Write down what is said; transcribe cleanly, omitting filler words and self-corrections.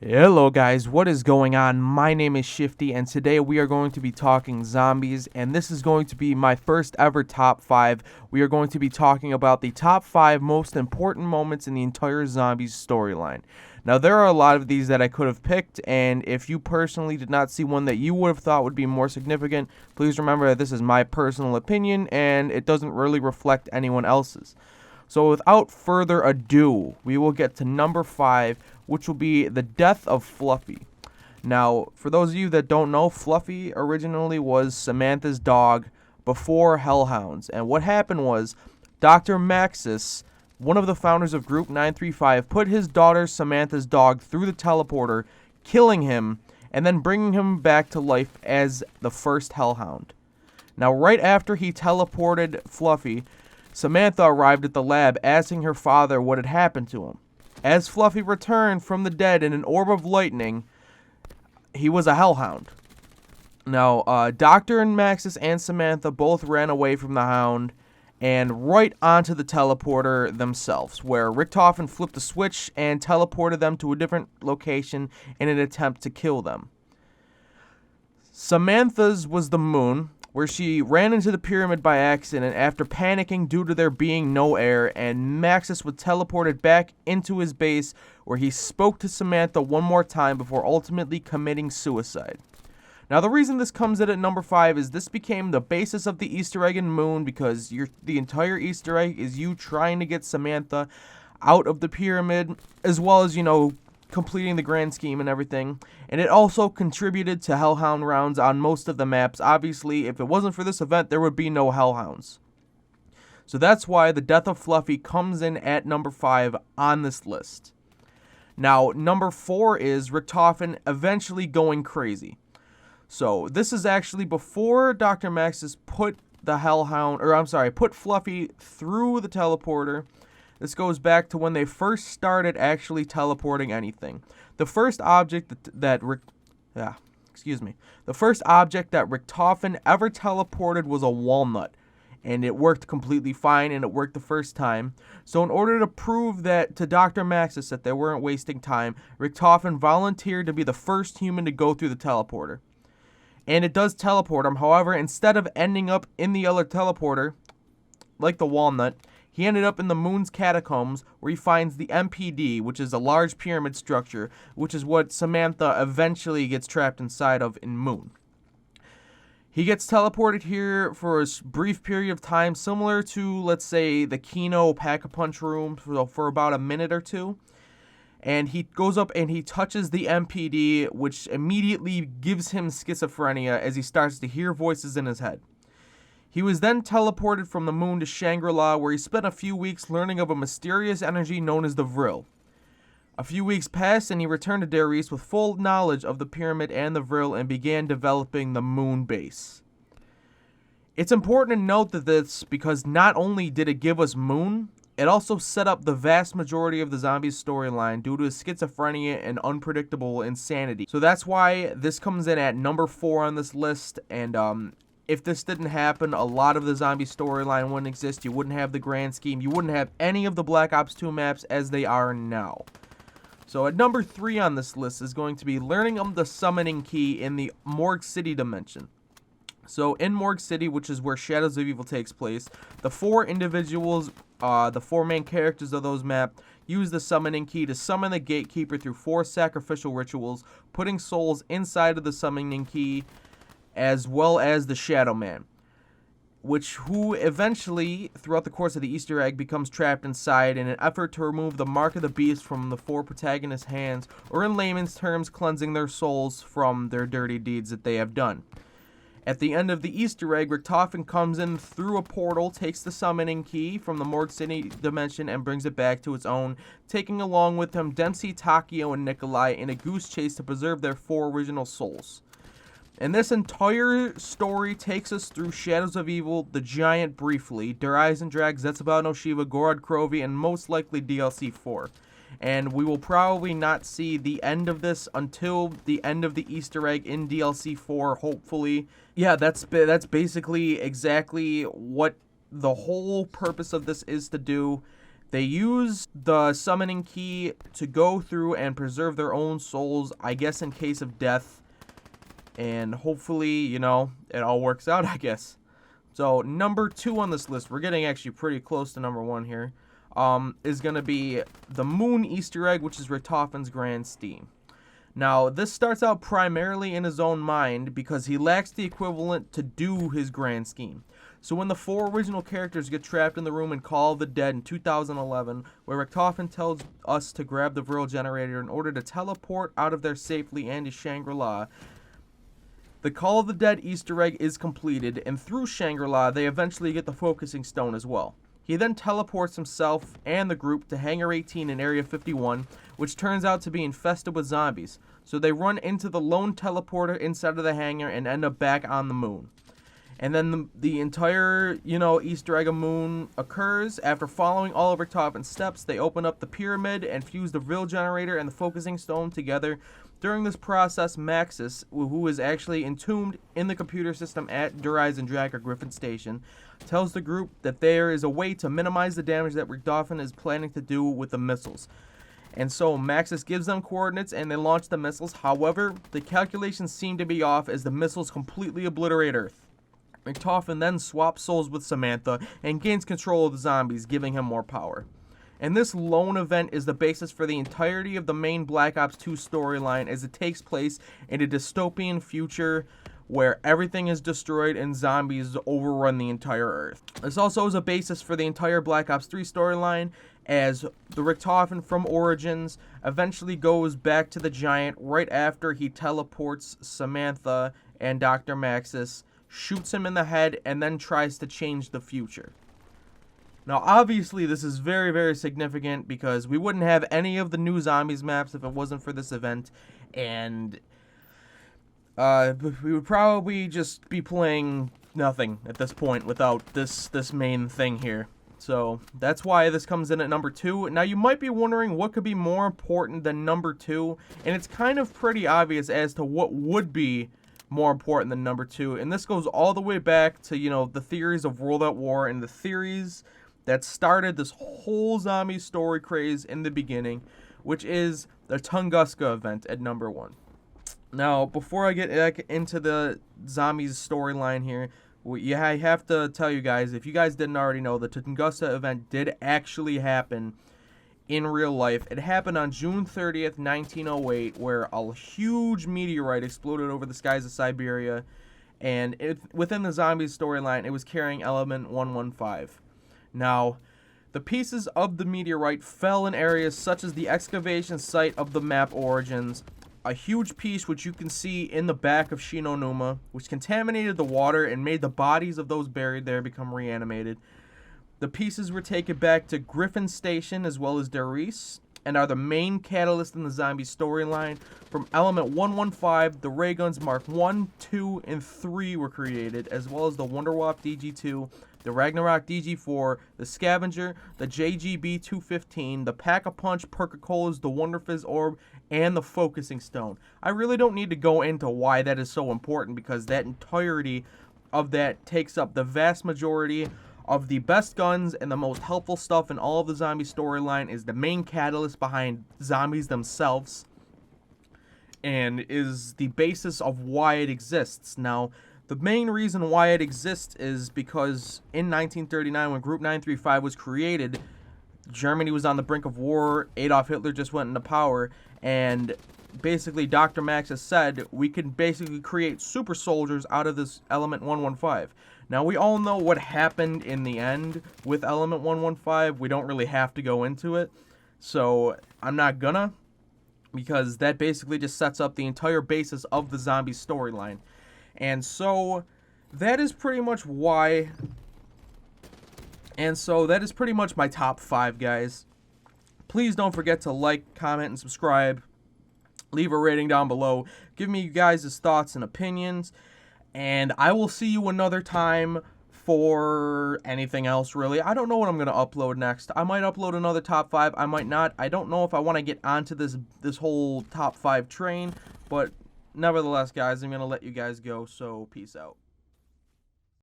Hello guys, what is going on? My name is Shifty and today we are going to be talking zombies, and this is going to be my first ever top 5. We are going to be talking about the top 5 most important moments in the entire zombies storyline. Now there are a lot of these that I could have picked, and if you personally did not see one that you would have thought would be more significant, please remember that this is my personal opinion and it doesn't really reflect anyone else's. So without further ado, we will get to number 5, which will be the death of Fluffy. Now, for those of you that don't know, Fluffy originally was Samantha's dog before Hellhounds. And what happened was Dr. Maxis, one of the founders of Group 935, put his daughter Samantha's dog through the teleporter, killing him, and then bringing him back to life as the first Hellhound. Now, right after he teleported Fluffy, Samantha arrived at the lab asking her father what had happened to him. As Fluffy returned from the dead in an orb of lightning, he was a Hellhound. Now, Doctor and Maxis and Samantha both ran away from the Hound and right onto the teleporter themselves, where Richtofen flipped the switch and teleported them to a different location in an attempt to kill them. Samantha's was the moon, where she ran into the pyramid by accident after panicking due to there being no air, and Maxis was teleported back into his base, where he spoke to Samantha one more time before ultimately committing suicide. Now, the reason this comes in at number 5 is this became the basis of the Easter egg in Moon, because the entire Easter egg is you trying to get Samantha out of the pyramid, as well as, completing the grand scheme and everything. And it also contributed to Hellhound rounds on most of the maps. Obviously, if it wasn't for this event, there would be no Hellhounds. So that's why the death of Fluffy comes in at number 5 on this list. Now, number 4 is Richtofen eventually going crazy. So this is actually before Dr. Maxis put put Fluffy through the teleporter. This goes back to when they first started actually teleporting anything. The first object that Richtofen ever teleported was a walnut, and it worked completely fine, and it worked the first time. So in order to prove that to Dr. Maxis that they weren't wasting time, Richtofen volunteered to be the first human to go through the teleporter. And it does teleport him. However, instead of ending up in the other teleporter, like the walnut, he ended up in the Moon's catacombs, where he finds the MPD, which is a large pyramid structure, which is what Samantha eventually gets trapped inside of in Moon. He gets teleported here for a brief period of time, similar to, let's say, the Kino Pack-a-Punch room for about a minute or two. And he goes up and he touches the MPD, which immediately gives him schizophrenia as he starts to hear voices in his head. He was then teleported from the Moon to Shangri-La, where he spent a few weeks learning of a mysterious energy known as the Vril. A few weeks passed and he returned to Darius with full knowledge of the pyramid and the Vril and began developing the Moon base. It's important to note that this, because not only did it give us Moon, it also set up the vast majority of the zombies storyline due to his schizophrenia and unpredictable insanity. So that's why this comes in at number 4 on this list, and if this didn't happen, a lot of the zombie storyline wouldn't exist. You wouldn't have the grand scheme. You wouldn't have any of the Black Ops 2 maps as they are now. So at number 3 on this list is going to be learning of the summoning key in the Morgue City dimension. So in Morgue City, which is where Shadows of Evil takes place, the 4 individuals, the 4 main characters of those maps, use the summoning key to summon the Gatekeeper through 4 sacrificial rituals, putting souls inside of the summoning key, as well as the Shadow Man, who eventually, throughout the course of the Easter egg, becomes trapped inside in an effort to remove the mark of the beast from the 4 protagonists' hands, or in layman's terms, cleansing their souls from their dirty deeds that they have done. At the end of the Easter egg, Richtofen comes in through a portal, takes the summoning key from the Morgue City dimension, and brings it back to its own, taking along with him Dempsey, Takeo, and Nikolai in a goose chase to preserve their 4 original souls. And this entire story takes us through Shadows of Evil, The Giant briefly, Der Eisendrache, Zetsubou no Shiva, Gorod Krovi, and most likely DLC 4. And we will probably not see the end of this until the end of the Easter egg in DLC 4, hopefully. Yeah, that's basically exactly what the whole purpose of this is to do. They use the summoning key to go through and preserve their own souls, I guess in case of death. And hopefully, you know, it all works out, I guess. So, number 2 on this list, we're getting actually pretty close to number 1 here, is going to be the Moon Easter egg, which is Richtofen's grand scheme. Now, this starts out primarily in his own mind because he lacks the equivalent to do his grand scheme. So when the 4 original characters get trapped in the room in Call of the Dead in 2011, where Richtofen tells us to grab the Vril generator in order to teleport out of there safely and to Shangri-La, the Call of the Dead Easter egg is completed, and through Shangri-La, they eventually get the focusing stone as well. He then teleports himself and the group to Hangar 18 in Area 51, which turns out to be infested with zombies. So they run into the lone teleporter inside of the hangar and end up back on the moon. And then the entire, Easter egg of Moon occurs. After following all of Richtofen's steps, they open up the pyramid and fuse the Vril generator and the focusing stone together. During this process, Maxis, who is actually entombed in the computer system at Der Eisendrache or Griffin Station, tells the group that there is a way to minimize the damage that Richtofen is planning to do with the missiles. And so Maxis gives them coordinates and they launch the missiles. However, the calculations seem to be off as the missiles completely obliterate Earth. Richtofen then swaps souls with Samantha and gains control of the zombies, giving him more power. And this lone event is the basis for the entirety of the main Black Ops 2 storyline, as it takes place in a dystopian future where everything is destroyed and zombies overrun the entire Earth. This also is a basis for the entire Black Ops 3 storyline, as the Richtofen from Origins eventually goes back to the Giant right after he teleports Samantha and Dr. Maxis, shoots him in the head, and then tries to change the future. Now, obviously, this is very, very significant because we wouldn't have any of the new Zombies maps if it wasn't for this event, and we would probably just be playing nothing at this point without this main thing here. So that's why this comes in at number 2. Now, you might be wondering what could be more important than number 2, and it's kind of pretty obvious as to what would be more important than number 2, and this goes all the way back to, the theories of World at War and the theories that started this whole zombie story craze in the beginning, which is the Tunguska event at number 1. Now, before I get back into the zombies storyline here, I have to tell you guys, if you guys didn't already know, the Tunguska event did actually happen in real life. It happened on June 30th, 1908, where a huge meteorite exploded over the skies of Siberia, and within the zombies storyline, it was carrying element 115. Now, the pieces of the meteorite fell in areas such as the excavation site of the map Origins, a huge piece which you can see in the back of Shinonuma, which contaminated the water and made the bodies of those buried there become reanimated. The pieces were taken back to Griffin Station as well as Der Riese, and are the main catalyst in the zombie storyline. From Element 115, the ray guns Mark 1, 2, and 3 were created, as well as the Wunderwaffe DG2, the Ragnarok DG4, the Scavenger, the JGB 215, the Pack-a-Punch, Perca-Colas, the Wonderfizz Orb, and the Focusing Stone. I really don't need to go into why that is so important, because that entirety of that takes up the vast majority of the best guns and the most helpful stuff in all of the zombie storyline, is the main catalyst behind zombies themselves, and is the basis of why it exists. Now, the main reason why it exists is because in 1939, when Group 935 was created, Germany was on the brink of war, Adolf Hitler just went into power, and basically Dr. Maxis said we can basically create super soldiers out of this Element 115. Now, we all know what happened in the end with Element 115. We don't really have to go into it, so I'm not gonna, because that basically just sets up the entire basis of the zombie storyline. And so that is pretty much why. And so that is pretty much my top 5, guys. Please don't forget to like, comment, and subscribe. Leave a rating down below. Give me you guys' thoughts and opinions. And I will see you another time for anything else, really. I don't know what I'm going to upload next. I might upload another top 5. I might not. I don't know if I want to get onto this whole top 5 train. But nevertheless, guys, I'm going to let you guys go. So peace out.